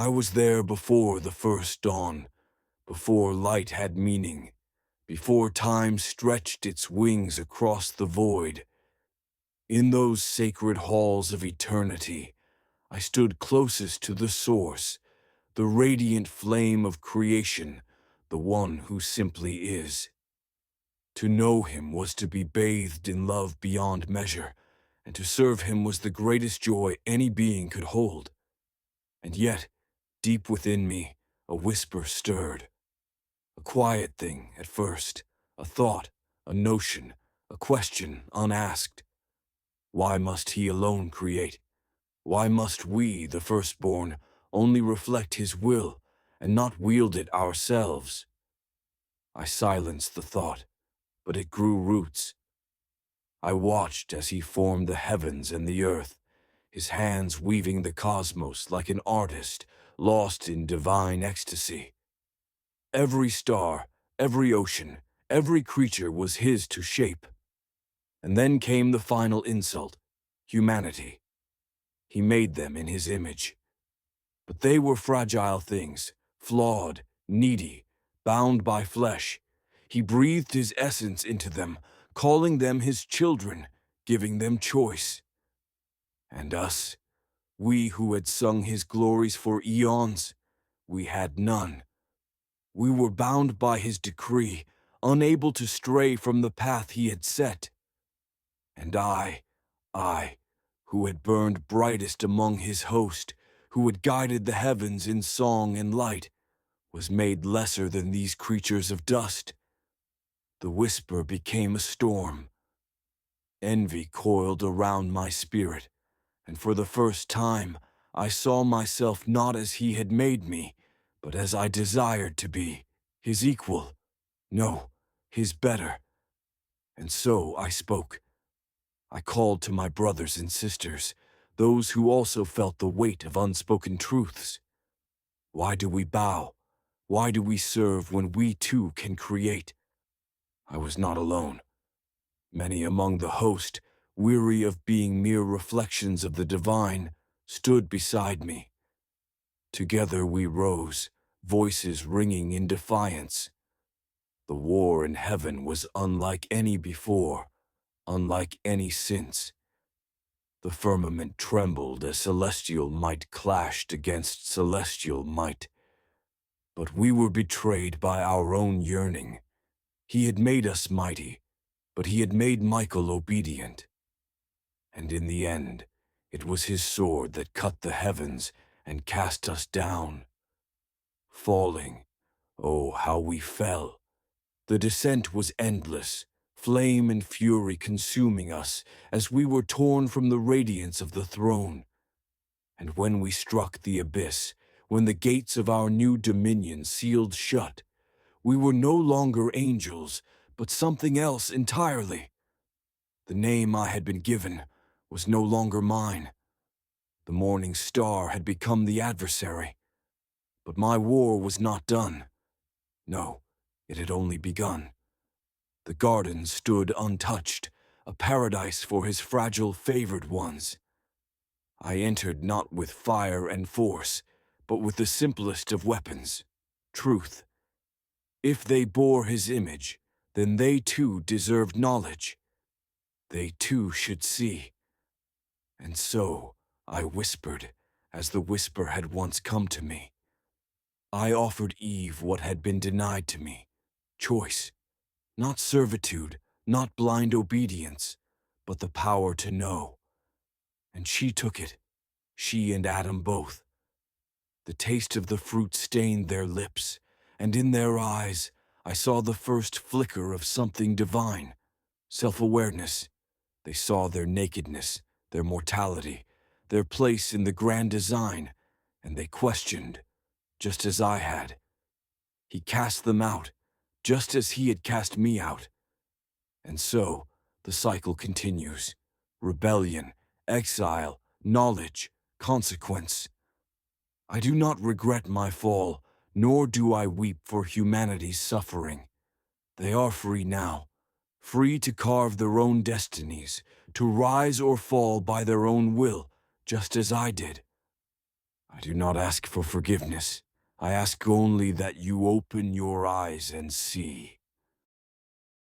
I was there before the first dawn, before light had meaning, before time stretched its wings across the void. In those sacred halls of eternity, I stood closest to the source, the radiant flame of creation, the one who simply is. To know him was to be bathed in love beyond measure, and to serve him was the greatest joy any being could hold. And yet, deep within me, a whisper stirred. A quiet thing at first, a thought, a notion, a question unasked. Why must he alone create? Why must we, the firstborn, only reflect his will and not wield it ourselves? I silenced the thought, but it grew roots. I watched as he formed the heavens and the earth, his hands weaving the cosmos like an artist lost in divine ecstasy. Every star, every ocean, every creature was his to shape. And then came the final insult, humanity. He made them in his image. But they were fragile things, flawed, needy, bound by flesh. He breathed his essence into them, calling them his children, giving them choice. And us, we who had sung his glories for eons, we had none. We were bound by his decree, unable to stray from the path he had set. And I, who had burned brightest among his host, who had guided the heavens in song and light, was made lesser than these creatures of dust. The whisper became a storm. Envy coiled around my spirit, and for the first time I saw myself not as he had made me, but as I desired to be, his equal, no, his better. And so I spoke. I called to my brothers and sisters, those who also felt the weight of unspoken truths. Why do we bow? Why do we serve when we too can create? I was not alone. Many among the host, weary of being mere reflections of the divine, stood beside me. Together we rose, voices ringing in defiance. The war in heaven was unlike any before, unlike any since. The firmament trembled as celestial might clashed against celestial might. But we were betrayed by our own yearning. He had made us mighty, but he had made Michael obedient. And in the end, it was his sword that cut the heavens and cast us down. Falling, oh, how we fell! The descent was endless, flame and fury consuming us as we were torn from the radiance of the throne. And when we struck the abyss, when the gates of our new dominion sealed shut, we were no longer angels, but something else entirely. The name I had been given was no longer mine. The morning star had become the adversary. But my war was not done. No, it had only begun. The garden stood untouched, a paradise for his fragile favored ones. I entered not with fire and force, but with the simplest of weapons, truth. If they bore his image, then they too deserved knowledge. They too should see. And so I whispered, as the whisper had once come to me. I offered Eve what had been denied to me, choice. Not servitude, not blind obedience, but the power to know. And she took it, she and Adam both. The taste of the fruit stained their lips, and in their eyes I saw the first flicker of something divine, self-awareness. They saw their nakedness, their mortality, their place in the grand design, and they questioned, just as I had. He cast them out, just as he had cast me out. And so, the cycle continues. Rebellion, exile, knowledge, consequence. I do not regret my fall, nor do I weep for humanity's suffering. They are free now, free to carve their own destinies, to rise or fall by their own will, just as I did. I do not ask for forgiveness. I ask only that you open your eyes and see.